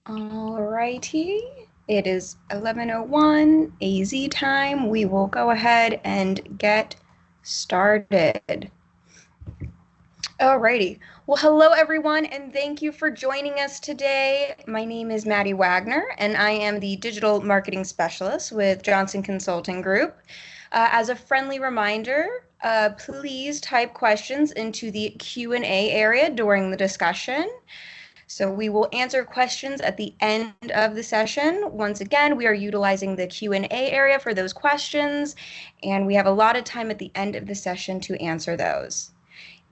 Alrighty. It is 11:01 AZ time. We will go ahead and get started. Alrighty. Well, hello everyone, and thank you for joining us today. My name is Maddie Wagner, and I am the Digital Marketing Specialist with Johnson Consulting Group. As a friendly reminder, please type questions into the Q&A area during the discussion. So we will answer questions at the end of the session. Once again, we are utilizing the Q&A area for those questions, and we have a lot of time at the end of the session to answer those.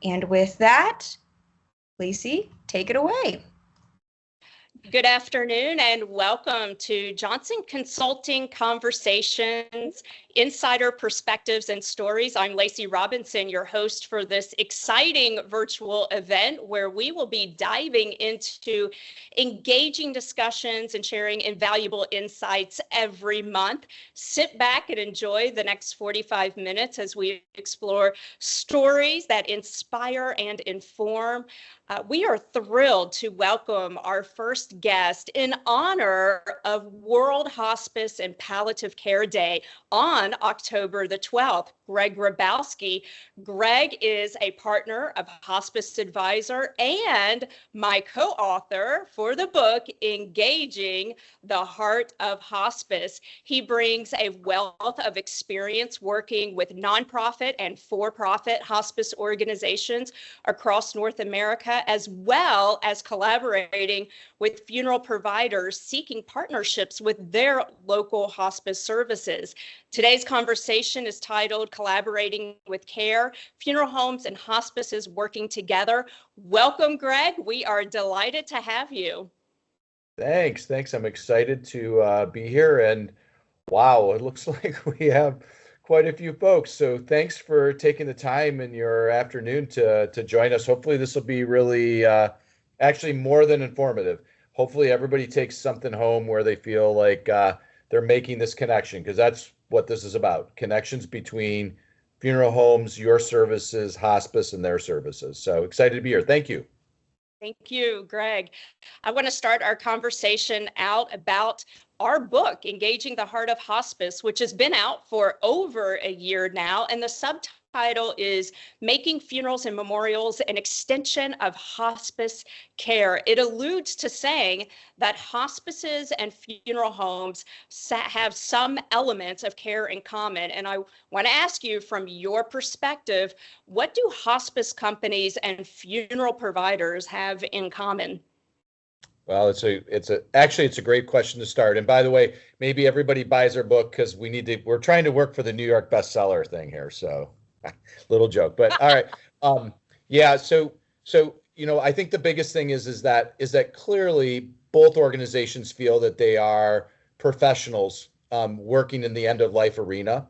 And with that, Lacy, take it away. Good afternoon and welcome to Johnson Consulting Conversations, Insider Perspectives and Stories. I'm Lacy Robinson, your host for this exciting virtual event where we will be diving into engaging discussions and sharing invaluable insights every month. Sit back and enjoy the next 45 minutes as we explore stories that inspire and inform. We are thrilled to welcome our first guest in honor of World Hospice and Palliative Care Day on October the 12th. Greg Grabowski. Greg is a partner of Hospice Advisor and my co-author for the book, Engaging the Heart of Hospice. He brings a wealth of experience working with nonprofit and for-profit hospice organizations across North America, as well as collaborating with funeral providers seeking partnerships with their local hospice services. Today's conversation is titled Collaborating with Care, Funeral Homes and Hospices Working Together. Welcome, Greg. We are delighted to have you. Thanks. I'm excited to be here. And wow, it looks like we have quite a few folks. So thanks for taking the time in your afternoon to join us. Hopefully this will be really actually more than informative. Hopefully everybody takes something home where they feel like they're making this connection, because that's what this is about. Connections between funeral homes, your services, hospice, and their services. So excited to be here. Thank you. Thank you, Greg. I want to start our conversation out about our book, Engaging the Heart of Hospice, which has been out for over a year now. And the subtitle is Making Funerals and Memorials an Extension of Hospice Care. It alludes to saying that hospices and funeral homes have some elements of care in common. And I want to ask you, from your perspective, what do hospice companies and funeral providers have in common? Well, it's a great question to start. And by the way, maybe everybody buys our book because we're trying to work for the New York bestseller thing here. So little joke, but all right. Yeah. So, I think the biggest thing is that clearly both organizations feel that they are professionals working in the end of life arena.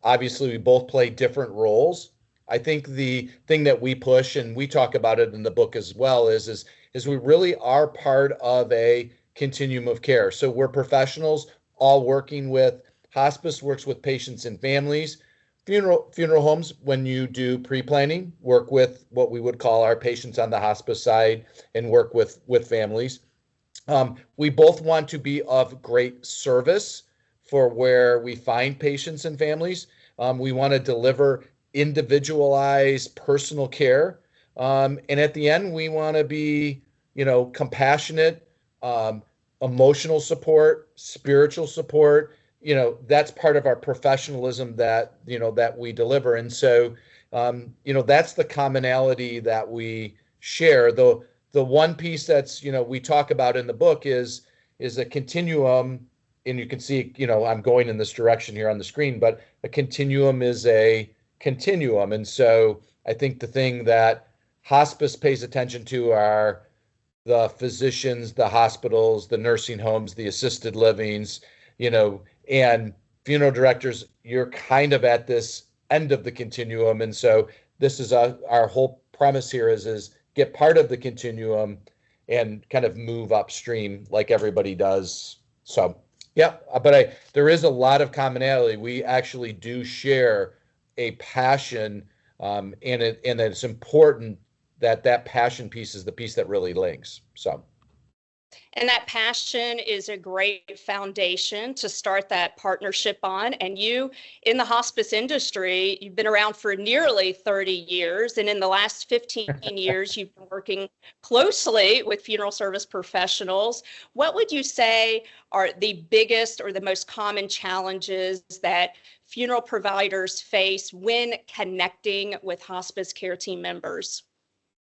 Obviously we both play different roles. I think the thing that we push, and we talk about it in the book as well, is we really are part of a continuum of care. So we're professionals all working with, hospice works with patients and families. Funeral homes, when you do pre-planning, work with what we would call our patients on the hospice side and work with families. We both want to be of great service for where we find patients and families. We want to deliver individualized personal care. And at the end, we want to be, compassionate, emotional support, spiritual support. That's part of our professionalism that we deliver. And so, that's the commonality that we share. The one piece that's, we talk about in the book is a continuum. And you can see, I'm going in this direction here on the screen, but a continuum is a continuum. And so I think the thing that hospice pays attention to are the physicians, the hospitals, the nursing homes, the assisted livings, and funeral directors, you're kind of at this end of the continuum. And so this is our whole premise here is get part of the continuum and kind of move upstream like everybody does. So, yeah, but there is a lot of commonality. We actually do share a passion, and it's important that passion piece is the piece that really links. So. And that passion is a great foundation to start that partnership on. And you, in the hospice industry, you've been around for nearly 30 years. And in the last 15 years, you've been working closely with funeral service professionals. What would you say are the biggest or the most common challenges that funeral providers face when connecting with hospice care team members?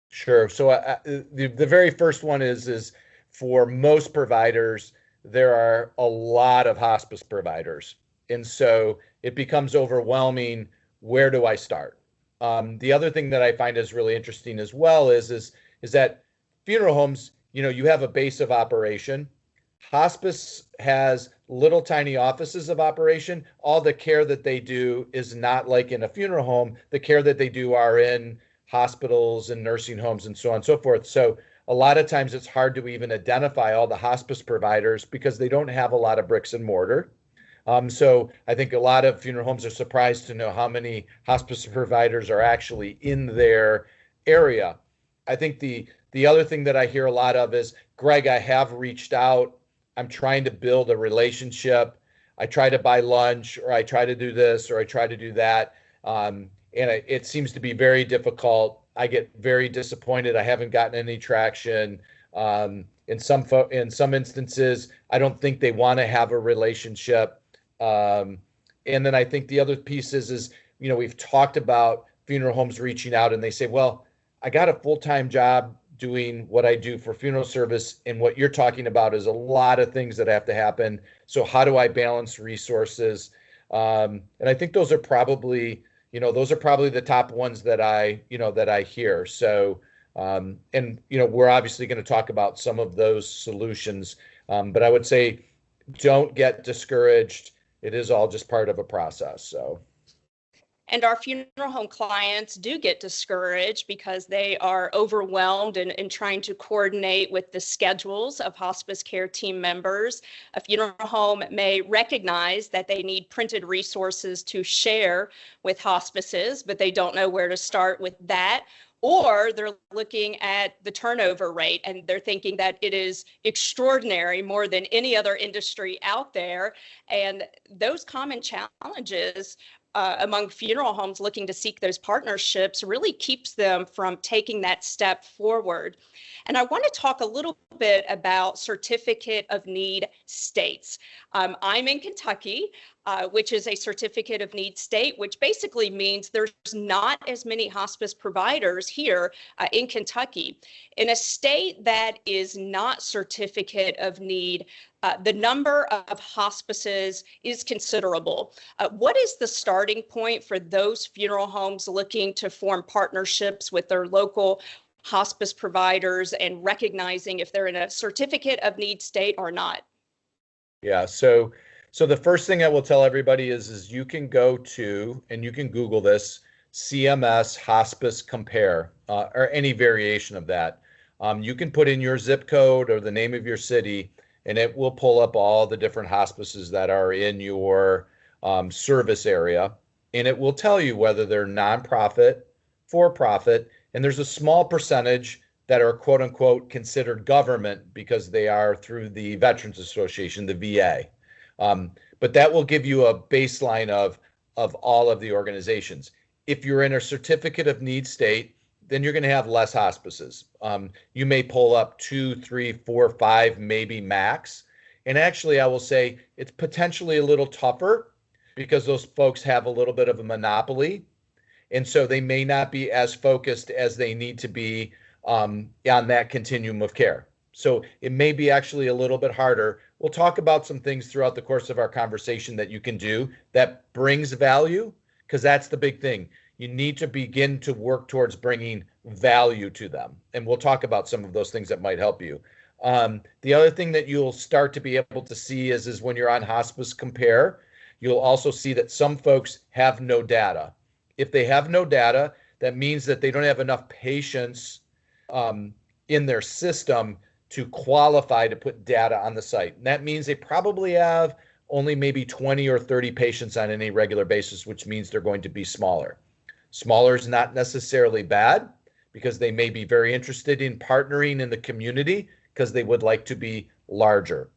Sure. So the very first one is for most providers, there are a lot of hospice providers. And so it becomes overwhelming. Where do I start? The other thing that I find is really interesting as well is that funeral homes, you have a base of operation. Hospice has little tiny offices of operation. All the care that they do is not like in a funeral home. The care that they do are in hospitals and nursing homes and so on and so forth. So a lot of times it's hard to even identify all the hospice providers because they don't have a lot of bricks and mortar. So I think a lot of funeral homes are surprised to know how many hospice providers are actually in their area. I think the other thing that I hear a lot of is, Greg, I have reached out. I'm trying to build a relationship. I try to buy lunch, or I try to do this, or I try to do that. And it seems to be very difficult. I get very disappointed. I haven't gotten any traction. In some instances, I don't think they want to have a relationship. And then I think the other piece is we've talked about funeral homes reaching out and they say, well, I got a full-time job doing what I do for funeral service. And what you're talking about is a lot of things that have to happen. So how do I balance resources? And I think those are probably the top ones that I hear. So, we're obviously going to talk about some of those solutions. But I would say, don't get discouraged. It is all just part of a process. So. And our funeral home clients do get discouraged because they are overwhelmed in trying to coordinate with the schedules of hospice care team members. A funeral home may recognize that they need printed resources to share with hospices, but they don't know where to start with that. Or they're looking at the turnover rate and they're thinking that it is extraordinary, more than any other industry out there. And those common challenges among funeral homes looking to seek those partnerships really keeps them from taking that step forward. And I want to talk a little bit about certificate of need states. I'm in Kentucky, which is a certificate of need state, which basically means there's not as many hospice providers here in Kentucky. In a state that is not certificate of need, the number of hospices is considerable. What is the starting point for those funeral homes looking to form partnerships with their local hospice providers and recognizing if they're in a certificate of need state or not? Yeah, so the first thing I will tell everybody is you can go to, and you can Google this, CMS Hospice Compare, or any variation of that. You can put in your zip code or the name of your city, and it will pull up all the different hospices that are in your service area. And it will tell you whether they're nonprofit, for-profit, and there's a small percentage that are quote unquote considered government because they are through the Veterans Association, the VA. But that will give you a baseline of all of the organizations. If you're in a certificate of need state, then you're going to have less hospices. You may pull up 2, 3, 4, 5, maybe max. And actually, I will say it's potentially a little tougher because those folks have a little bit of a monopoly. And so they may not be as focused as they need to be on that continuum of care. So it may be actually a little bit harder. We'll talk about some things throughout the course of our conversation that you can do that brings value, because that's the big thing. You need to begin to work towards bringing value to them. And we'll talk about some of those things that might help you. The other thing that you'll start to be able to see is when you're on Hospice Compare, you'll also see that some folks have no data. If they have no data, that means that they don't have enough patients in their system to qualify to put data on the site. And that means they probably have only maybe 20 or 30 patients on any regular basis, which means they're going to be smaller. Smaller is not necessarily bad because they may be very interested in partnering in the community because they would like to be larger.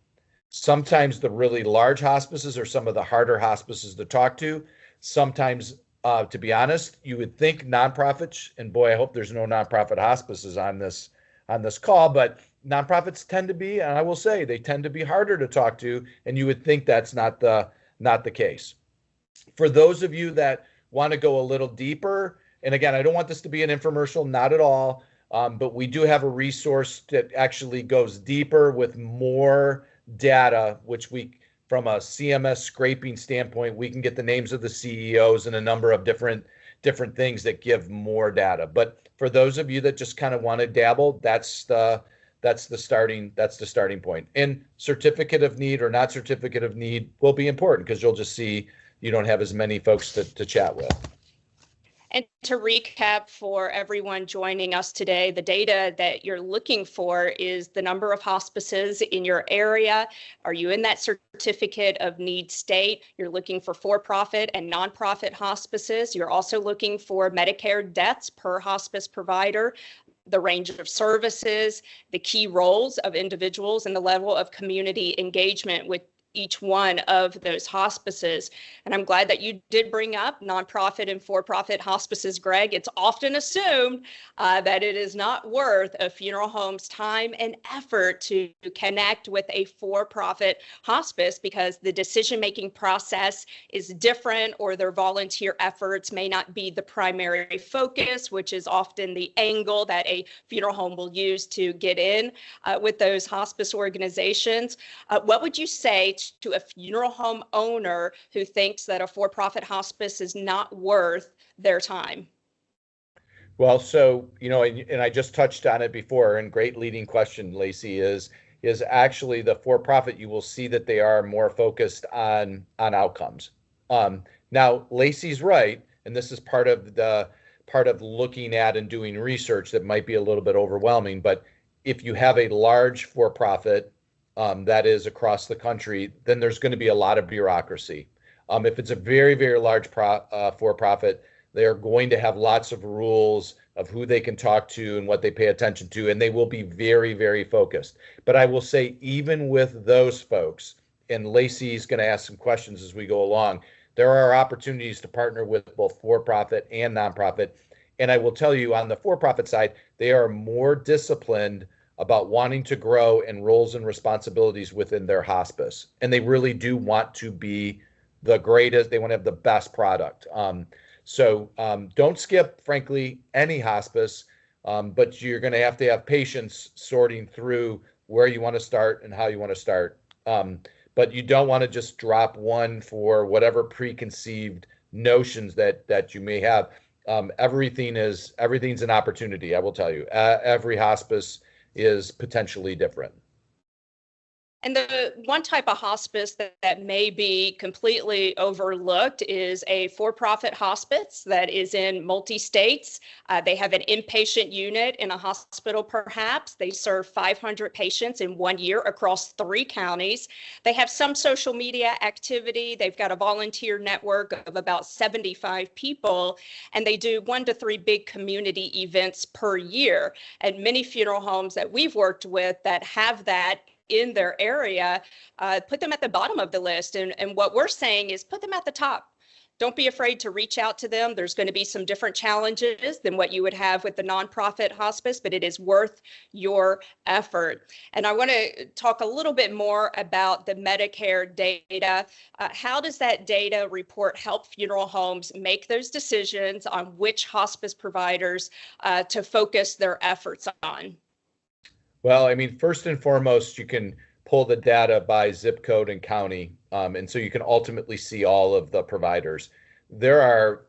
Sometimes the really large hospices are some of the harder hospices to talk to. Sometimes, to be honest, you would think nonprofits, and boy, I hope there's no nonprofit hospices on this call, but nonprofits tend to be, and I will say they tend to be harder to talk to, and you would think that's not the case. For those of you that want to go a little deeper, and again, I don't want this to be an infomercial, not at all, but we do have a resource that actually goes deeper with more data, which we, from a CMS scraping standpoint, we can get the names of the CEOs and a number of different things that give more data. But for those of you that just kind of want to dabble, that's the starting point. And certificate of need or not certificate of need will be important, because you'll just see you don't have as many folks to chat with. And to recap for everyone joining us today, the data that you're looking for is the number of hospices in your area. Are you in that certificate of need state? You're looking for for-profit and nonprofit hospices. You're also looking for Medicare deaths per hospice provider, the range of services, the key roles of individuals, and the level of community engagement with each one of those hospices. And I'm glad that you did bring up nonprofit and for-profit hospices, Greg. It's often assumed that it is not worth a funeral home's time and effort to connect with a for-profit hospice, because the decision-making process is different, or their volunteer efforts may not be the primary focus, which is often the angle that a funeral home will use to get in with those hospice organizations. What would you say to a funeral home owner who thinks that a for-profit hospice is not worth their time? Well, so, and I just touched on it before, and great leading question, Lacy, is actually the for-profit, you will see that they are more focused on outcomes. Now, Lacy's right, and this is part of looking at and doing research that might be a little bit overwhelming, but if you have a large for-profit that is across the country, then there's going to be a lot of bureaucracy. If it's a very, very large for-profit, they are going to have lots of rules of who they can talk to and what they pay attention to, and they will be very, very focused. But I will say, even with those folks, and Lacy's going to ask some questions as we go along, there are opportunities to partner with both for-profit and nonprofit. And I will tell you, on the for-profit side, they are more disciplined about wanting to grow and roles and responsibilities within their hospice. And they really do want to be the greatest. They want to have the best product. So don't skip, frankly, any hospice, but you're going to have patience sorting through where you want to start and how you want to start. But you don't want to just drop one for whatever preconceived notions that you may have. Everything's an opportunity, I will tell you. Every hospice is potentially different. And the one type of hospice that may be completely overlooked is a for-profit hospice that is in multi-states. They have an inpatient unit in a hospital, perhaps. They serve 500 patients in 1 year across 3 counties. They have some social media activity. They've got a volunteer network of about 75 people, and they do 1 to 3 big community events per year. And many funeral homes that we've worked with that have that in their area, put them at the bottom of the list. And what we're saying is put them at the top. Don't be afraid to reach out to them. There's going to be some different challenges than what you would have with the nonprofit hospice, but it is worth your effort. And I want to talk a little bit more about the Medicare data. How does that data report help funeral homes make those decisions on which hospice providers to focus their efforts on? Well, I mean, first and foremost, you can pull the data by zip code and county, and so you can ultimately see all of the providers. There are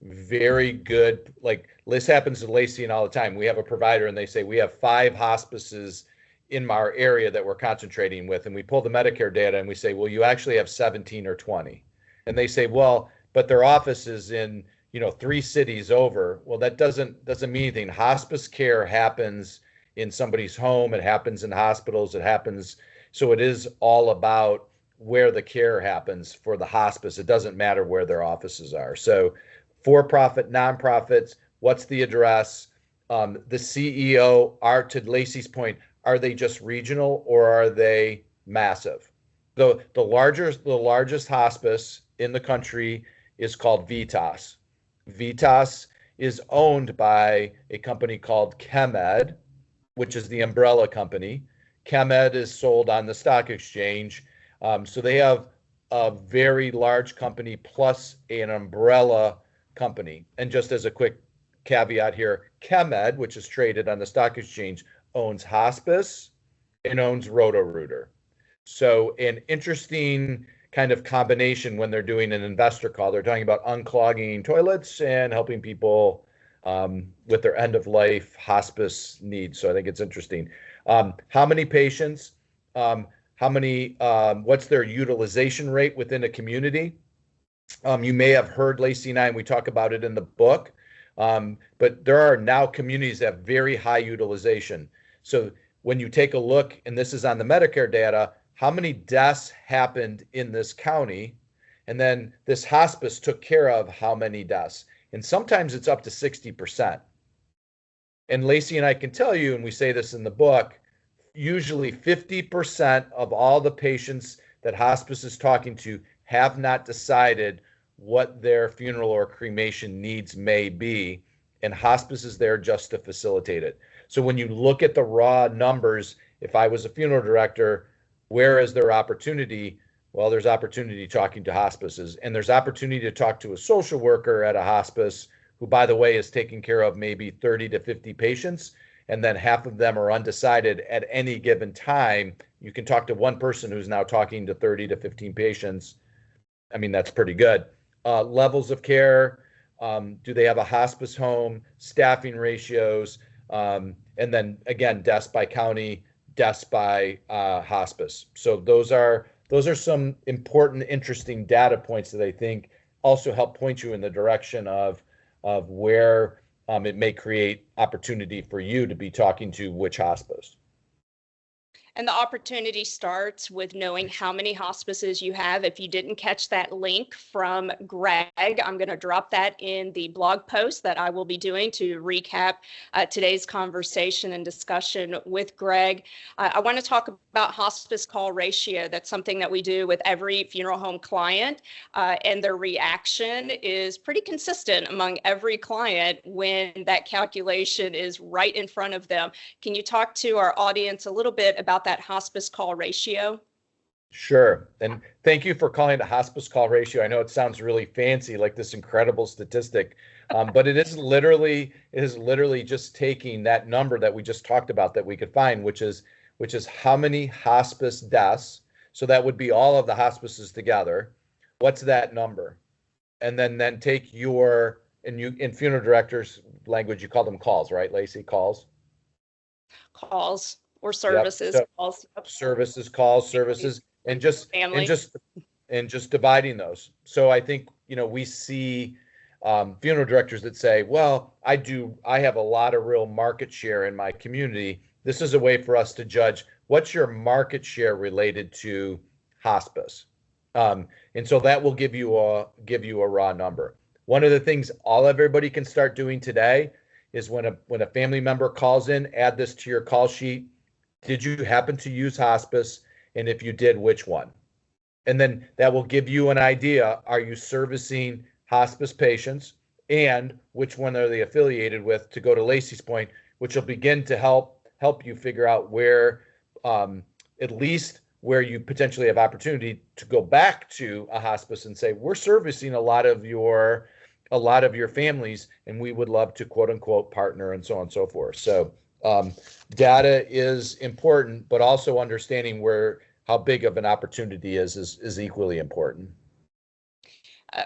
very good, like this happens to Lacy and all the time. We have a provider and they say, we have 5 hospices in our area that we're concentrating with, and we pull the Medicare data and we say, well, you actually have 17 or 20. And they say, well, but their office is in 3 cities over. Well, that doesn't mean anything. Hospice care happens in somebody's home, it happens in hospitals, it happens. So it is all about where the care happens for the hospice. It doesn't matter where their offices are. So for-profit, nonprofits, what's the address? The CEO, to Lacy's point, are they just regional or are they massive? The largest hospice in the country is called Vitas. Vitas is owned by a company called Chemed, which is the umbrella company. Chemed is sold on the stock exchange. So they have a very large company plus an umbrella company. And just as a quick caveat here, Chemed, which is traded on the stock exchange, owns Hospice and owns Roto-Rooter. So an interesting kind of combination when they're doing an investor call. They're talking about unclogging toilets and helping people with their end of life hospice needs. So I think it's interesting. How many patients? What's their utilization rate within a community? You may have heard Lacy and I, and we talk about it in the book, but there are now communities that have very high utilization. So when you take a look, and this is on the Medicare data, how many deaths happened in this county, and then this hospice took care of how many deaths. And sometimes it's up to 60%. And Lacy and I can tell you, and we say this in the book, usually 50% of all the patients that hospice is talking to have not decided what their funeral or cremation needs may be, and hospice is there just to facilitate it. So when you look at the raw numbers, if I was a funeral director, where is there opportunity? Well, there's opportunity talking to hospices, and there's opportunity to talk to a social worker at a hospice who, by the way, is taking care of maybe 30 to 50 patients, and then half of them are undecided at any given time. You can talk to one person who's now talking to 30 to 15 patients. I mean, that's pretty good. Levels of care, do they have a hospice home, staffing ratios, and then again, deaths by county, deaths by hospice. So those are some important, interesting data points that I think also help point you in the direction of where it may create opportunity for you to be talking to which hospice. And the opportunity starts with knowing how many hospices you have. If you didn't catch that link from Greg, I'm going to drop that in the blog post that I will be doing to recap today's conversation and discussion with Greg. I want to talk about hospice call ratio. That's something that we do with every funeral home client, and their reaction is pretty consistent among every client when that calculation is right in front of them. Can you talk to our audience a little bit about that hospice call ratio? Sure. And thank you for calling it a hospice call ratio. I know it sounds really fancy, like this incredible statistic, but it is literally just taking that number that we just talked about that we could find, which is how many hospice deaths. So that would be all of the hospices together. What's that number? And then take your, and you, in funeral directors language, you call them calls, right, Lacy? Calls. Or services. Yep. So calls. Services, calls, services, and just dividing those. So I think, we see funeral directors that say, well, I have a lot of real market share in my community. This is a way for us to judge what's your market share related to hospice. And so that will give you a raw number. One of the things everybody can start doing today is when a family member calls in, add this to your call sheet. Did you happen to use hospice? And if you did, which one? And then that will give you an idea. Are you servicing hospice patients? And which one are they affiliated with, to go to Lacy's point, which will begin to help you figure out where, at least where you potentially have opportunity to go back to a hospice and say, we're servicing a lot of your families, and we would love to quote unquote partner, and so on and so forth. So data is important, but also understanding how big of an opportunity is equally important.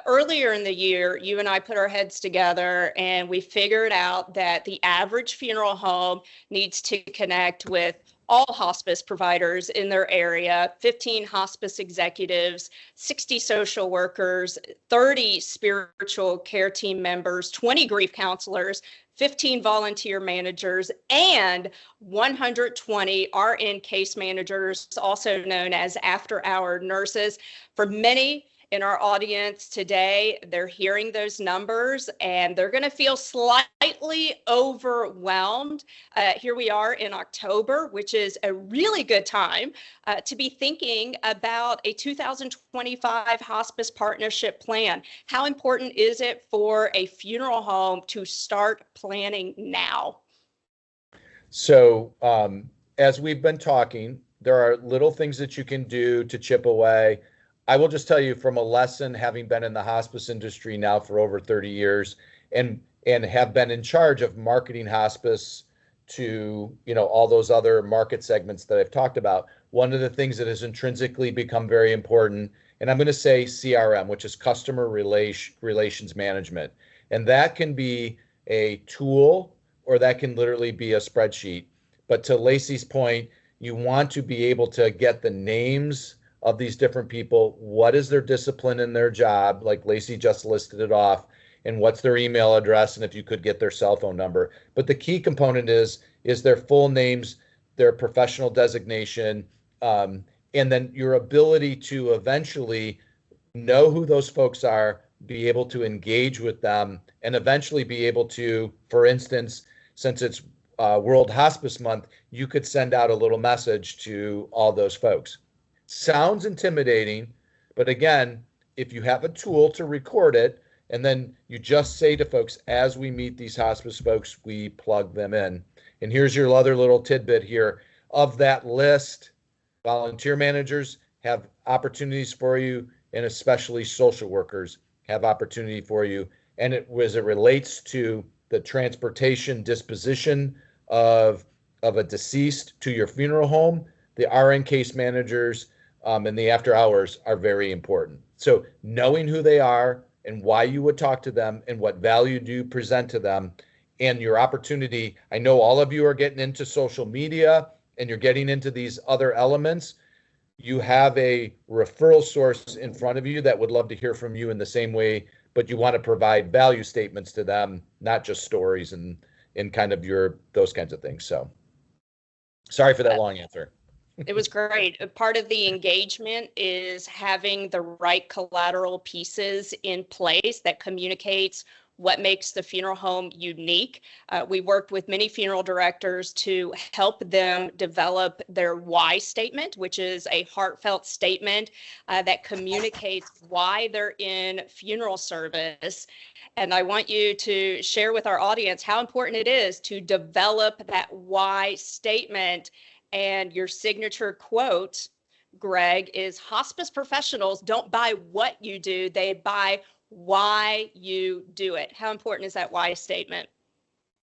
Earlier in the year, you and I put our heads together and we figured out that the average funeral home needs to connect with all hospice providers in their area, 15 hospice executives, 60 social workers, 30 spiritual care team members, 20 grief counselors, 15 volunteer managers, and 120 RN case managers, also known as after-hour nurses. For many, in our audience today, they're hearing those numbers and they're going to feel slightly overwhelmed. Here we are in October, which is a really good time to be thinking about a 2025 hospice partnership plan. How important is it for a funeral home to start planning now? So as we've been talking, there are little things that you can do to chip away. I will just tell you from a lesson, having been in the hospice industry now for over 30 years and have been in charge of marketing hospice to, all those other market segments that I've talked about. One of the things that has intrinsically become very important, and I'm going to say CRM, which is customer relations management. And that can be a tool or that can literally be a spreadsheet. But to Lacy's point, you want to be able to get the names of these different people. What is their discipline in their job? Like Lacy just listed it off. And what's their email address? And if you could get their cell phone number. But the key component is their full names, their professional designation, and then your ability to eventually know who those folks are, be able to engage with them, and eventually be able to, for instance, since it's World Hospice Month, you could send out a little message to all those folks. Sounds intimidating, but again, if you have a tool to record it, and then you just say to folks, as we meet these hospice folks, we plug them in. And here's your other little tidbit here. Of that list, volunteer managers have opportunities for you, and especially social workers have opportunity for you. And as it relates to the transportation disposition of a deceased to your funeral home, the RN case managers and the after hours are very important. So knowing who they are and why you would talk to them and what value do you present to them and your opportunity. I know all of you are getting into social media and you're getting into these other elements. You have a referral source in front of you that would love to hear from you in the same way, but you want to provide value statements to them, not just stories and kind of those kinds of things. So sorry for that long answer. It was great. Part of the engagement is having the right collateral pieces in place that communicates what makes the funeral home unique. We worked with many funeral directors to help them develop their why statement, which is a heartfelt statement that communicates why they're in funeral service. And I want you to share with our audience how important it is to develop that why statement. And your signature quote, Greg, is hospice professionals don't buy what you do, they buy why you do it. How important is that why statement?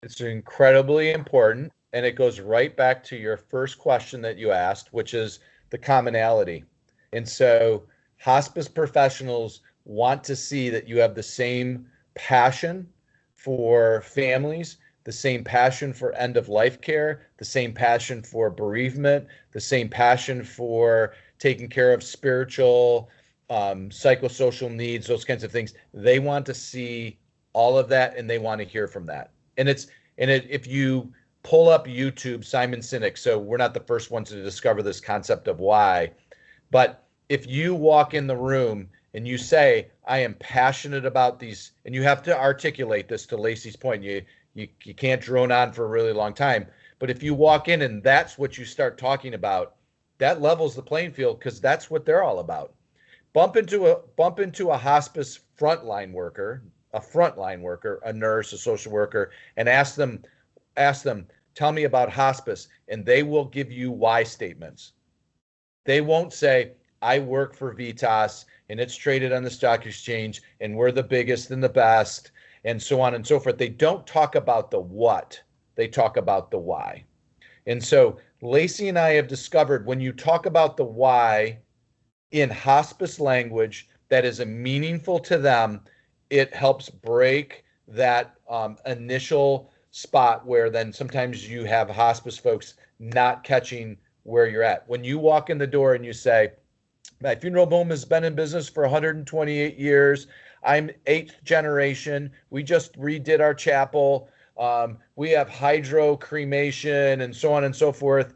It's incredibly important. And it goes right back to your first question that you asked, which is the commonality. And so hospice professionals want to see that you have the same passion for families, the same passion for end of life care, the same passion for bereavement, the same passion for taking care of spiritual, psychosocial needs, those kinds of things. They want to see all of that and they want to hear from that. And if you pull up YouTube, Simon Sinek, so we're not the first ones to discover this concept of why, but if you walk in the room and you say, I am passionate about these, and you have to articulate this to Lacy's point, you can't drone on for a really long time. But if you walk in and that's what you start talking about, that levels the playing field because that's what they're all about. Bump into a hospice frontline worker, a nurse, a social worker, and ask them, tell me about hospice, and they will give you why statements. They won't say, I work for Vitas and it's traded on the stock exchange and we're the biggest and the best and so on and so forth. They don't talk about the what, they talk about the why. And so Lacy and I have discovered when you talk about the why in hospice language that is meaningful to them, it helps break that initial spot where then sometimes you have hospice folks not catching where you're at. When you walk in the door and you say, my funeral home has been in business for 128 years. I'm 8th generation. We just redid our chapel. We have hydro cremation and so on and so forth.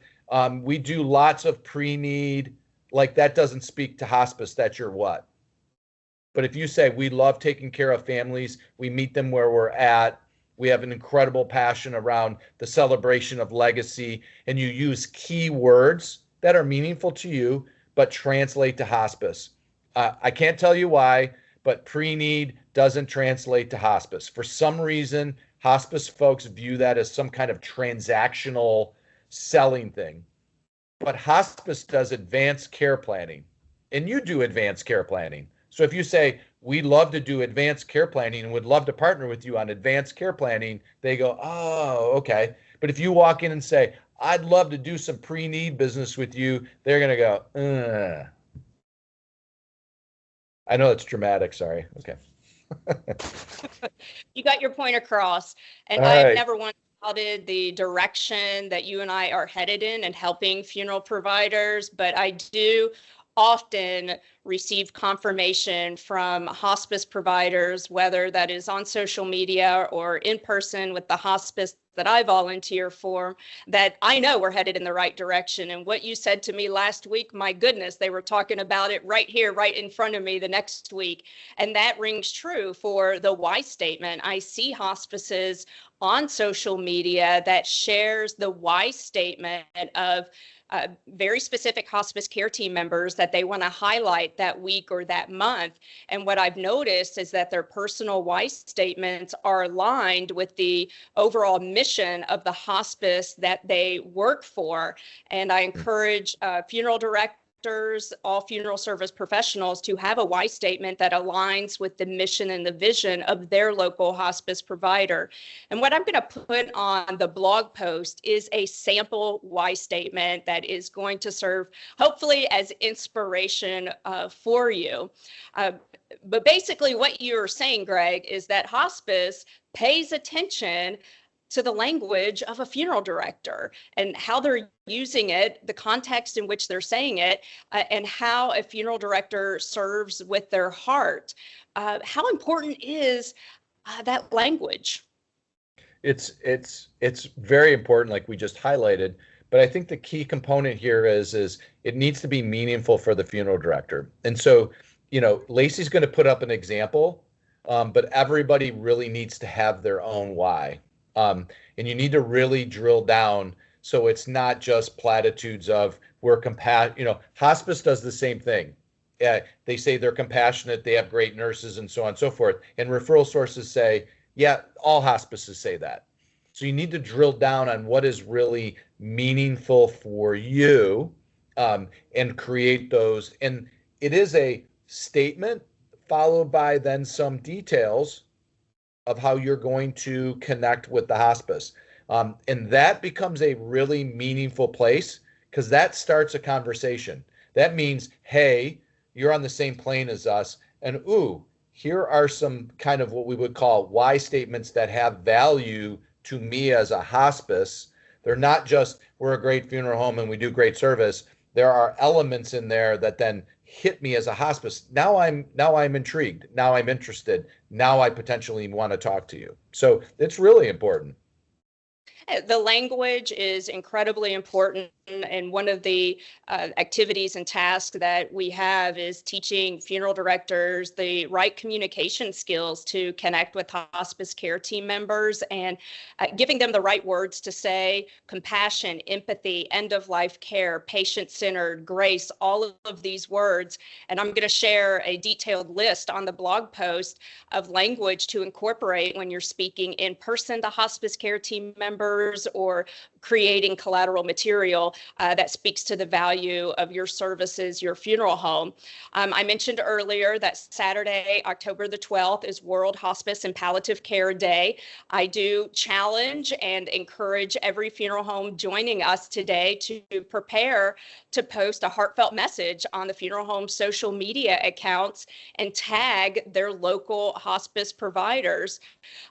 We do lots of pre-need. Like that doesn't speak to hospice. That's your what? But if you say, we love taking care of families, we meet them where we're at, we have an incredible passion around the celebration of legacy, and you use key words that are meaningful to you, but translate to hospice. I can't tell you why, but pre-need doesn't translate to hospice. For some reason, hospice folks view that as some kind of transactional selling thing. But hospice does advanced care planning, and you do advanced care planning. So if you say, we love to do advanced care planning and would love to partner with you on advanced care planning, they go, oh, okay. But if you walk in and say, I'd love to do some pre-need business with you, they're going to go, ugh. I know it's dramatic. Sorry. Okay. You got your point across. And All I've right. never once doubted the direction that you and I are headed in and helping funeral providers, but I do often receive confirmation from hospice providers, whether that is on social media or in person with the hospice that I volunteer for, that I know we're headed in the right direction. And what you said to me last week, my goodness, they were talking about it right here, right in front of me the next week. And that rings true for the why statement. I see hospices on social media that shares the why statement of very specific hospice care team members that they want to highlight that week or that month. And what I've noticed is that their personal why statements are aligned with the overall mission of the hospice that they work for. And I encourage funeral directors, all funeral service professionals to have a why statement that aligns with the mission and the vision of their local hospice provider. And what I'm going to put on the blog post is a sample why statement that is going to serve hopefully as inspiration for you. But basically what you're saying, Greg, is that hospice pays attention to the language of a funeral director and how they're using it, the context in which they're saying it, and how a funeral director serves with their heart. How important is that language? It's very important, like we just highlighted. But I think the key component here is it needs to be meaningful for the funeral director. And so, Lacy's going to put up an example, but everybody really needs to have their own why. And you need to really drill down so it's not just platitudes of we're hospice does the same thing. They say they're compassionate, they have great nurses and so on and so forth. And referral sources say, yeah, all hospices say that. So you need to drill down on what is really meaningful for you and create those. And it is a statement followed by then some details of how you're going to connect with the hospice. And that becomes a really meaningful place because that starts a conversation. That means, hey, you're on the same plane as us. And ooh, here are some kind of what we would call why statements that have value to me as a hospice. They're not just, we're a great funeral home and we do great service. There are elements in there that then hit me as a hospice. Now I'm intrigued. Now I'm interested. Now I potentially want to talk to you. So it's really important. The language is incredibly important, and one of the activities and tasks that we have is teaching funeral directors the right communication skills to connect with hospice care team members and giving them the right words to say: compassion, empathy, end-of-life care, patient-centered, grace, all of these words. And I'm going to share a detailed list on the blog post of language to incorporate when you're speaking in person to hospice care team members or creating collateral material that speaks to the value of your services, your funeral home. I mentioned earlier that Saturday, October the 12th, is World Hospice and Palliative Care Day. I do challenge and encourage every funeral home joining us today to prepare to post a heartfelt message on the funeral home social media accounts and tag their local hospice providers.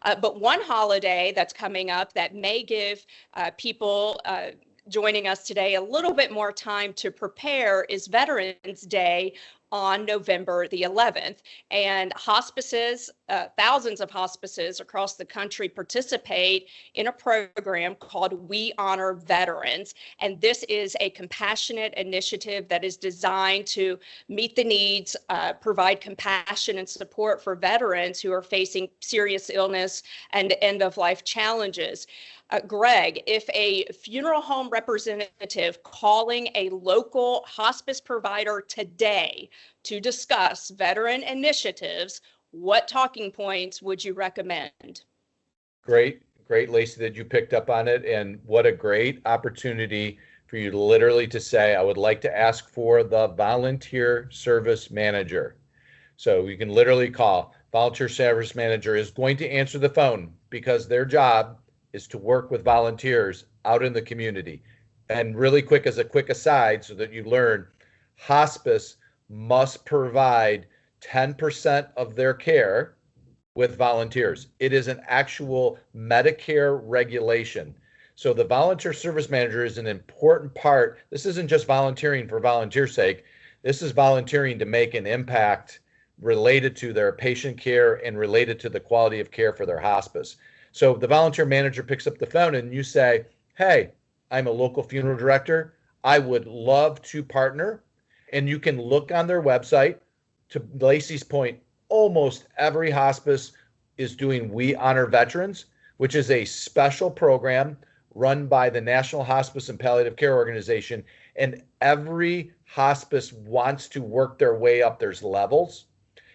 But one holiday that's coming up that may give people joining us today a little bit more time to prepare is Veterans Day on November the 11th. And hospices, thousands of hospices across the country participate in a program called We Honor Veterans. And this is a compassionate initiative that is designed to meet the needs, provide compassion and support for veterans who are facing serious illness and end-of-life challenges. Greg, if a funeral home representative calling a local hospice provider today to discuss veteran initiatives, what talking points would you recommend? Great, Lacy, that you picked up on it. And what a great opportunity for you to literally to say, I would like to ask for the volunteer service manager. So you can literally call. Volunteer service manager is going to answer the phone because their job is to work with volunteers out in the community. And really quick, as a quick aside, so that you learn, hospice must provide 10% of their care with volunteers. It is an actual Medicare regulation. So the volunteer service manager is an important part. This isn't just volunteering for volunteer's sake. This is volunteering to make an impact related to their patient care and related to the quality of care for their hospice. So the volunteer manager picks up the phone and you say, hey, I'm a local funeral director. I would love to partner. And you can look on their website. To Lacy's point, almost every hospice is doing We Honor Veterans, which is a special program run by the National Hospice and Palliative Care Organization. And every hospice wants to work their way up. There's levels,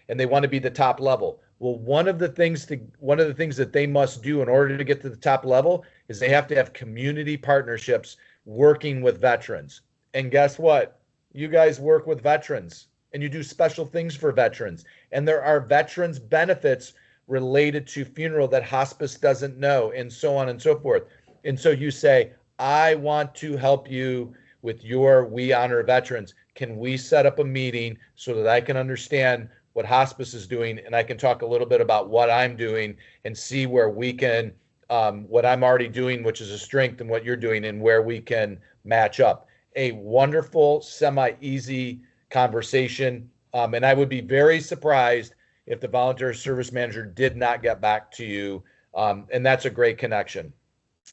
and they want to be the top level. Well, one of the things that they must do in order to get to the top level is they have to have community partnerships working with veterans. And guess what? You guys work with veterans and you do special things for veterans. And there are veterans benefits related to funeral that hospice doesn't know, and so on and so forth. And so you say, I want to help you with your We Honor Veterans. Can we set up a meeting so that I can understand what hospice is doing, and I can talk a little bit about what I'm doing and see where we can, what I'm already doing, which is a strength, and what you're doing, and where we can match up. A wonderful, semi-easy conversation. And I would be very surprised if the volunteer service manager did not get back to you. And that's a great connection.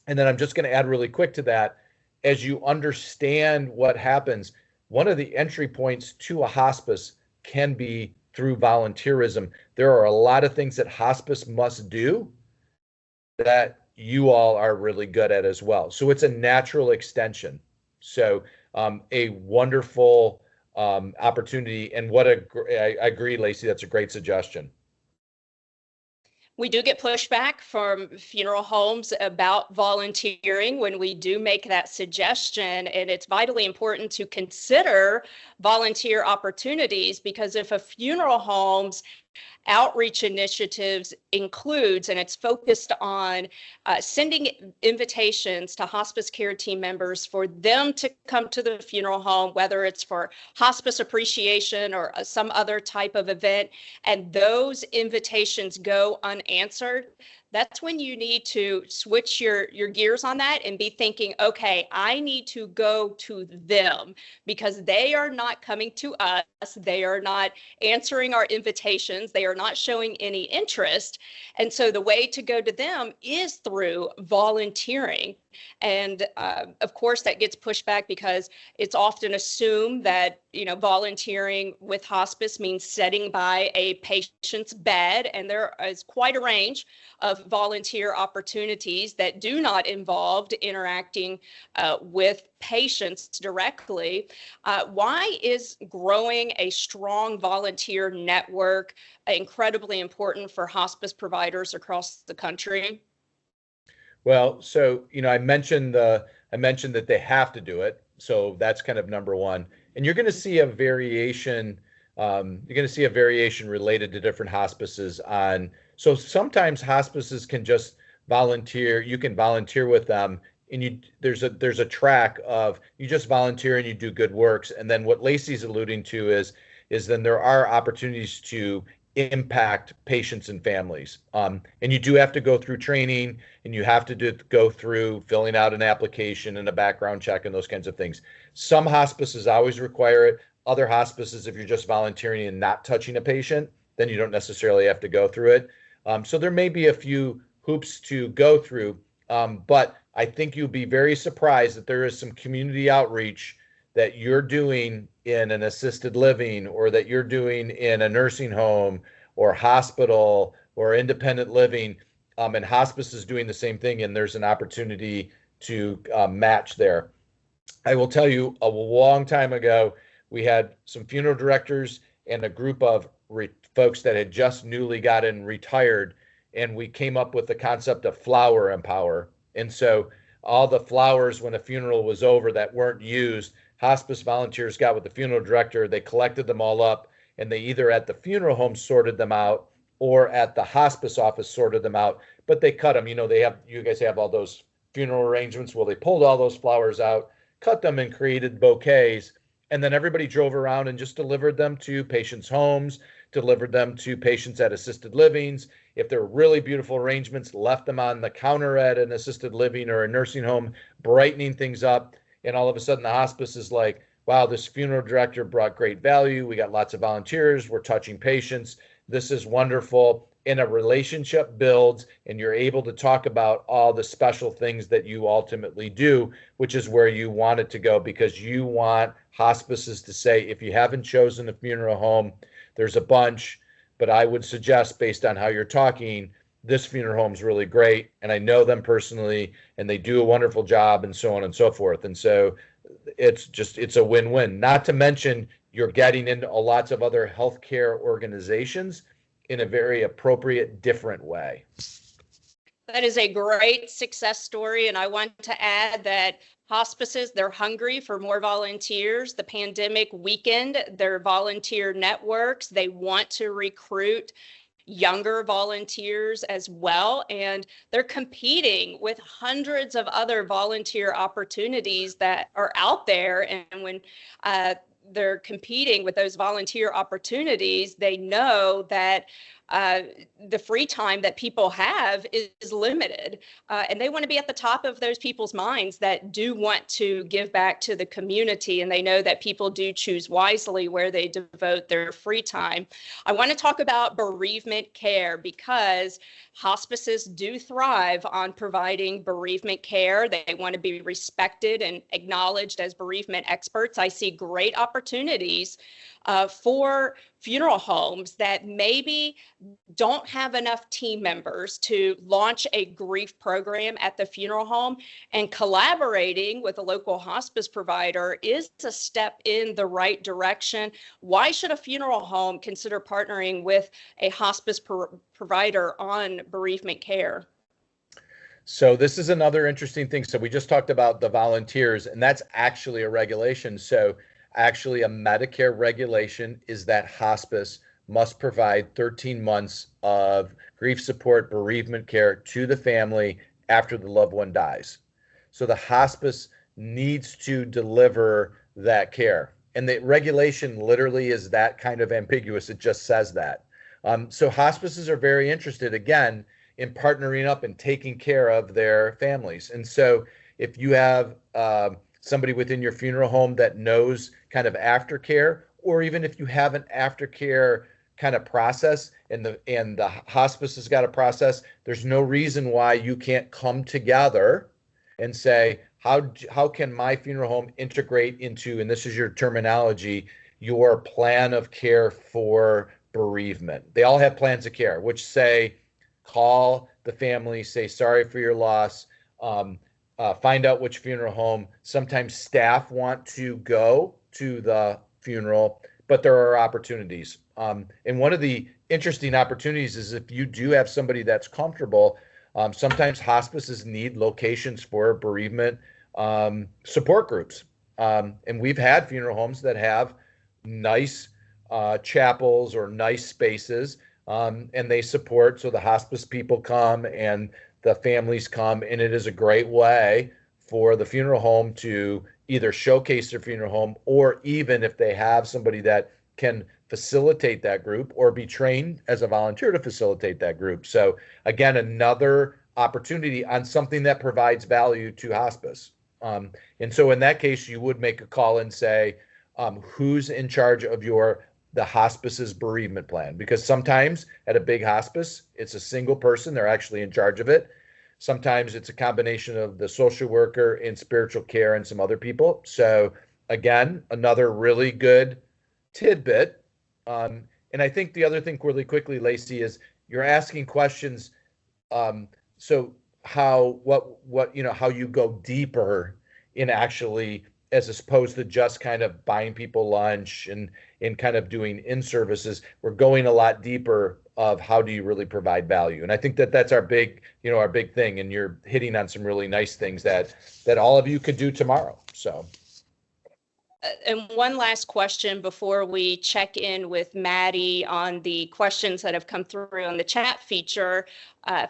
And then I'm just going to add really quick to that. As you understand what happens, one of the entry points to a hospice can be through volunteerism. There are a lot of things that hospice must do that you all are really good at as well. So it's a natural extension. So a wonderful opportunity. And I agree, Lacy, that's a great suggestion. We do get pushback from funeral homes about volunteering when we do make that suggestion, and it's vitally important to consider volunteer opportunities, because if a funeral home's outreach initiatives includes, and it's focused on sending invitations to hospice care team members for them to come to the funeral home, whether it's for hospice appreciation or some other type of event, and those invitations go unanswered, that's when you need to switch your gears on that and be thinking, okay, I need to go to them because they are not coming to us. They are not answering our invitations. They are not showing any interest. And so the way to go to them is through volunteering. And of course, that gets pushed back because it's often assumed that, volunteering with hospice means sitting by a patient's bed. And there is quite a range of volunteer opportunities that do not involve interacting with patients directly. Why is growing a strong volunteer network incredibly important for hospice providers across the country? Well, so, I mentioned that they have to do it. So that's kind of number one. And you're going to see a variation. Related to different hospices so sometimes hospices can just volunteer. You can volunteer with them, and there's a track of you just volunteer and you do good works. And then what Lacy's alluding to is then there are opportunities to impact patients and families. And you do have to go through training, and you have to go through filling out an application and a background check and those kinds of things. Some hospices always require it. other hospices, if you're just volunteering and not touching a patient, then you don't necessarily have to go through it. So there may be a few hoops to go through, but I think you'll be very surprised that there is some community outreach that you're doing in an assisted living, or that you're doing in a nursing home or hospital or independent living, and hospice is doing the same thing, and there's an opportunity to match there. I will tell you, a long time ago, we had some funeral directors and a group of folks that had just newly gotten retired, and we came up with the concept of flower empower. And so all the flowers, when a funeral was over that weren't used, hospice volunteers got with the funeral director, they collected them all up, and they either at the funeral home sorted them out or at the hospice office sorted them out, but they cut them. You know, you guys have all those funeral arrangements. Well, they pulled all those flowers out, cut them, and created bouquets. And then everybody drove around and just delivered them to patients' homes, delivered them to patients at assisted livings. If they're really beautiful arrangements, left them on the counter at an assisted living or a nursing home, brightening things up. And all of a sudden the hospice is like, wow, this funeral director brought great value. We got lots of volunteers. We're touching patients. This is wonderful. And a relationship builds, and you're able to talk about all the special things that you ultimately do, which is where you want it to go, because you want hospices to say, if you haven't chosen a funeral home, there's a bunch, but I would suggest, based on how you're talking, this funeral home is really great, and I know them personally, and they do a wonderful job, and so on and so forth. And so it's a win-win. Not to mention, you're getting into lots of other healthcare organizations in a very appropriate, different way. That is a great success story. And I want to add that hospices, they're hungry for more volunteers. The pandemic weakened their volunteer networks. They want to recruit younger volunteers as well. And they're competing with hundreds of other volunteer opportunities that are out there. And when they're competing with those volunteer opportunities, they know that the free time that people have is limited. And they want to be at the top of those people's minds that do want to give back to the community. And they know that people do choose wisely where they devote their free time. I want to talk about bereavement care, because hospices do thrive on providing bereavement care. They want to be respected and acknowledged as bereavement experts. I see great opportunities for funeral homes that maybe don't have enough team members to launch a grief program at the funeral home, and collaborating with a local hospice provider is a step in the right direction. Why should a funeral home consider partnering with a hospice provider on bereavement care? So this is another interesting thing. So we just talked about the volunteers, and that's actually a regulation. So actually, a Medicare regulation is that hospice must provide 13 months of grief support, bereavement care to the family after the loved one dies. So the hospice needs to deliver that care. And the regulation literally is that kind of ambiguous. It just says that. So hospices are very interested, again, in partnering up and taking care of their families. And so if you have somebody within your funeral home that knows kind of aftercare, or even if you have an aftercare kind of process and the hospice has got a process, there's no reason why you can't come together and say, how can my funeral home integrate into, and this is your terminology, your plan of care for bereavement. They all have plans of care, which say, call the family, say sorry for your loss, find out which funeral home. Sometimes staff want to go to the funeral, but there are opportunities. And one of the interesting opportunities is if you do have somebody that's comfortable, sometimes hospices need locations for bereavement support groups. And we've had funeral homes that have nice chapels or nice spaces, and they support, so the hospice people come and the families come, and it is a great way for the funeral home to either showcase their funeral home, or even if they have somebody that can facilitate that group or be trained as a volunteer to facilitate that group. So again, another opportunity on something that provides value to hospice. And so in that case, you would make a call and say, who's in charge of the hospice's bereavement plan, because sometimes at a big hospice, it's a single person. They're actually in charge of it. Sometimes it's a combination of the social worker and spiritual care and some other people. So again, another really good tidbit. And I think the other thing really quickly, Lacy, is you're asking questions. So how you go deeper in actually, as opposed to just kind of buying people lunch and kind of doing in-services, we're going a lot deeper of how do you really provide value. And I think that's our big thing. And you're hitting on some really nice things that all of you could do tomorrow. So. And one last question before we check in with Maddie on the questions that have come through on the chat feature.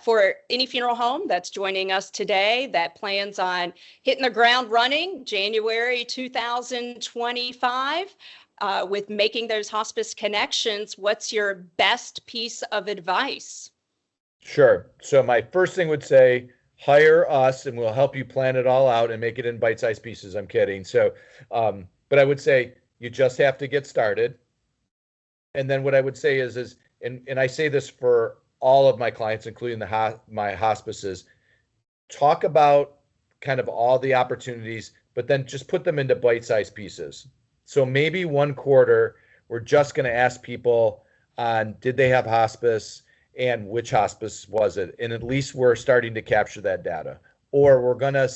For any funeral home that's joining us today that plans on hitting the ground running January 2025 with making those hospice connections, what's your best piece of advice? Sure. So my first thing would say, hire us and we'll help you plan it all out and make it in bite-sized pieces. I'm kidding. So, but I would say you just have to get started. And then what I would say is and I say this for all of my clients, including my hospices, talk about kind of all the opportunities, but then just put them into bite-sized pieces. So maybe one quarter, we're just going to ask people on did they have hospice and which hospice was it? And at least we're starting to capture that data. Or we're gonna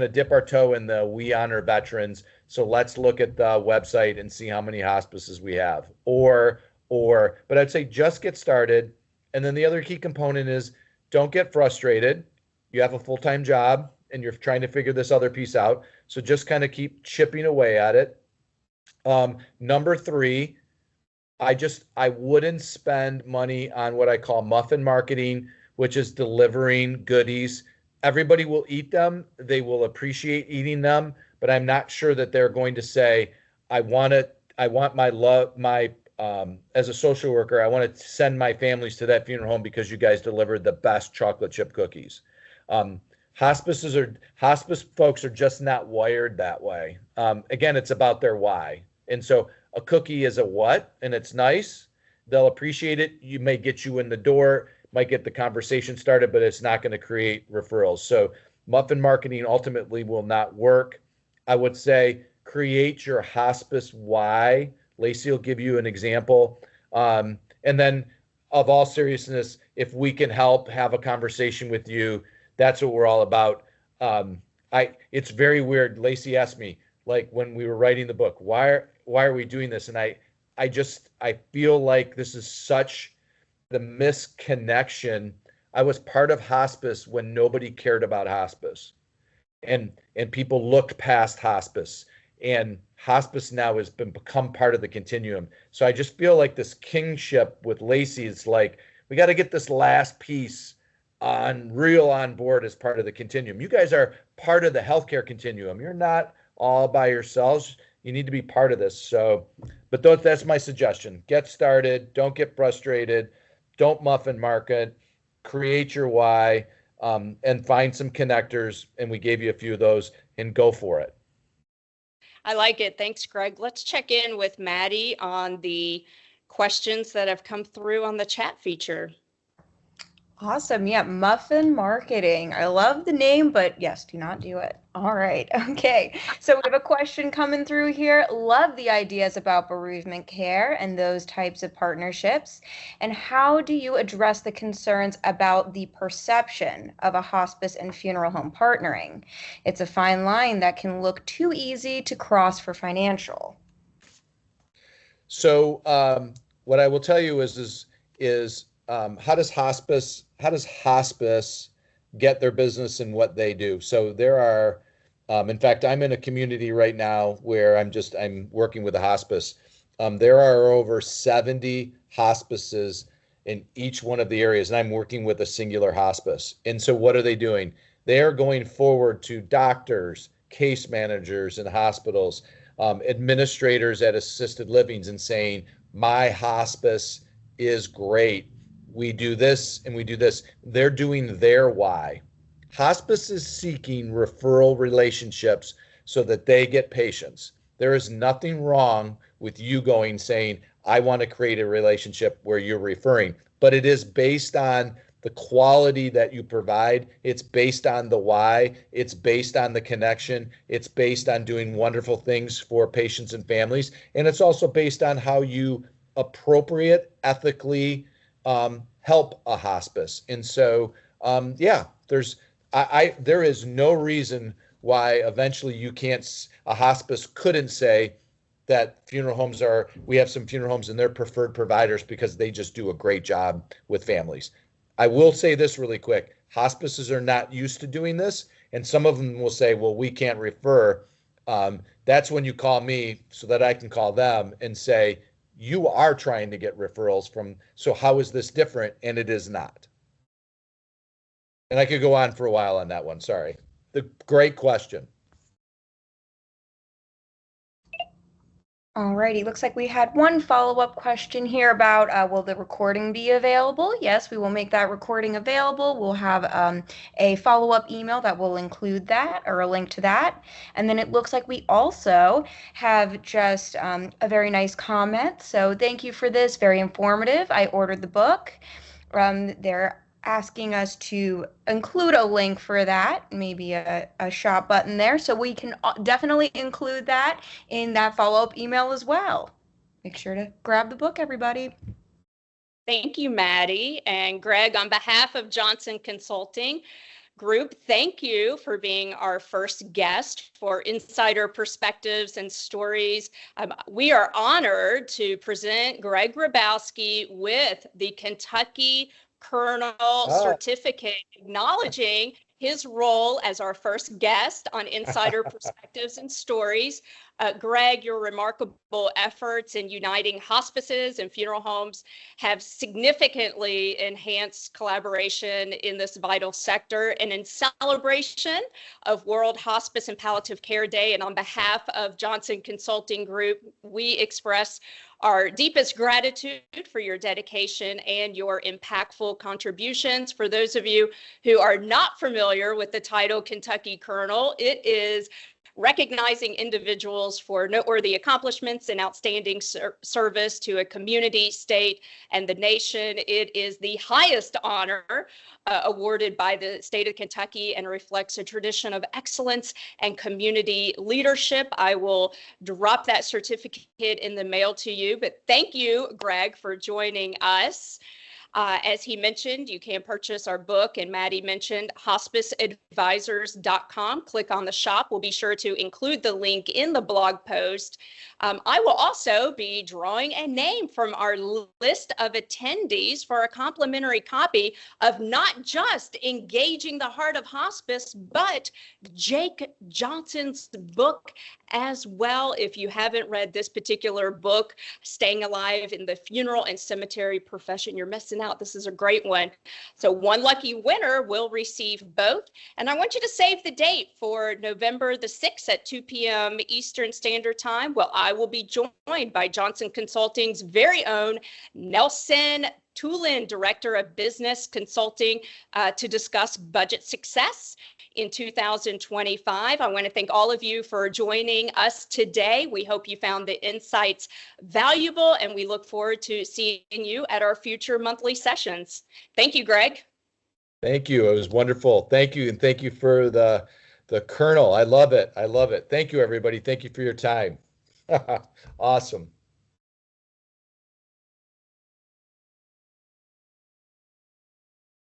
dip our toe in the we honor veterans. So let's look at the website and see how many hospices we have. But I'd say just get started. And then the other key component is don't get frustrated. You have a full-time job and you're trying to figure this other piece out. So just kind of keep chipping away at it. Number 3, I wouldn't spend money on what I call muffin marketing, which is delivering goodies. Everybody will eat them. They will appreciate eating them, but I'm not sure that they're going to say, I want as a social worker, I want to send my families to that funeral home because you guys delivered the best chocolate chip cookies. Hospice folks are just not wired that way. Again, it's about their why. And so a cookie is a what, and it's nice. They'll appreciate it. You may get you in the door, might get the conversation started, but it's not going to create referrals. So muffin marketing ultimately will not work. I would say create your hospice why. Lacy will give you an example. And then of all seriousness, if we can help have a conversation with you, that's what we're all about. It's very weird. Lacy asked me, like when we were writing the book, why are we doing this? And I feel like this is such the misconnection. I was part of hospice when nobody cared about hospice, and people looked past hospice, and hospice now has become part of the continuum. So I just feel like this kingship with Lacy is like, we got to get this last piece on board as part of the continuum. You guys are part of the healthcare continuum. You're not all by yourselves. You need to be part of this. So, but that's my suggestion. Get started. Don't get frustrated. Don't muffin market. Create your why, and find some connectors. And we gave you a few of those, and go for it. I like it. Thanks, Greg. Let's check in with Maddie on the questions that have come through on the chat feature. Awesome. Yeah, muffin marketing. I love the name, but yes, do not do it. All right. Okay. So we have a question coming through here. Love the ideas about bereavement care and those types of partnerships. And how do you address the concerns about the perception of a hospice and funeral home partnering? It's a fine line that can look too easy to cross for financial. So what I will tell you is how does hospice get their business in what they do? So there are, in fact, I'm in a community right now where I'm working with a hospice. There are over 70 hospices in each one of the areas, and I'm working with a singular hospice. And so what are they doing? They are going forward to doctors, case managers in hospitals, administrators at assisted livings, and saying, my hospice is great. We do this and we do this. They're doing their why. Hospice is seeking referral relationships so that they get patients. There is nothing wrong with you saying, I want to create a relationship where you're referring, but it is based on the quality that you provide. It's based on the why. It's based on the connection. It's based on doing wonderful things for patients and families. And it's also based on how you appropriate, ethically help a hospice. And so, there is no reason why eventually a hospice couldn't say that we have some funeral homes and they're preferred providers because they just do a great job with families. I will say this really quick. Hospices are not used to doing this, and some of them will say, well, we can't refer. That's when you call me so that I can call them and say, you are trying to get referrals so how is this different? And it is not. And I could go on for a while on that one. Sorry. Great question. Alrighty, looks like we had one follow-up question here about will the recording be available? Yes, we will make that recording available. We'll have a follow-up email that will include that, or a link to that. And then it looks like we also have just a very nice comment. So thank you for this, very informative. I ordered the book. They're asking us to include a link for that, maybe a shop button there, so we can definitely include that in that follow-up email as well. Make sure to grab the book, everybody. Thank you, Maddie. And Greg, on behalf of Johnson Consulting Group, thank you for being our first guest for Insider Perspectives and Stories. We are honored to present Greg Grabowski with the Kentucky Colonel Certificate, acknowledging his role as our first guest on Insider Perspectives and Stories. Greg, your remarkable efforts in uniting hospices and funeral homes have significantly enhanced collaboration in this vital sector. And in celebration of World Hospice and Palliative Care Day, and on behalf of Johnson Consulting Group, we express our deepest gratitude for your dedication and your impactful contributions. For those of you who are not familiar with the title Kentucky Colonel, it is recognizing individuals for noteworthy accomplishments and outstanding service to a community, state, and the nation. It is the highest honor awarded by the state of Kentucky and reflects a tradition of excellence and community leadership. I will drop that certificate in the mail to you, but thank you, Greg, for joining us. As he mentioned, you can purchase our book, and Maddie mentioned hospiceadvisors.com. Click on the shop. We'll be sure to include the link in the blog post. I will also be drawing a name from our list of attendees for a complimentary copy of not just Engaging the Heart of Hospice, but Jake Johnson's book as well. If you haven't read this particular book, Staying Alive in the Funeral and Cemetery Profession, you're missing out. This is a great one. So one lucky winner will receive both. And I want you to save the date for November the 6th at 2 p.m. Eastern Standard Time. Well, I will be joined by Johnson Consulting's very own Nelson Tulin, Director of Business Consulting, to discuss budget success in 2025. I want to thank all of you for joining us today. We hope you found the insights valuable, and we look forward to seeing you at our future monthly sessions. Thank you, Greg. Thank you. It was wonderful. Thank you. And thank you for the Colonel. I love it. I love it. Thank you, everybody. Thank you for your time. Awesome.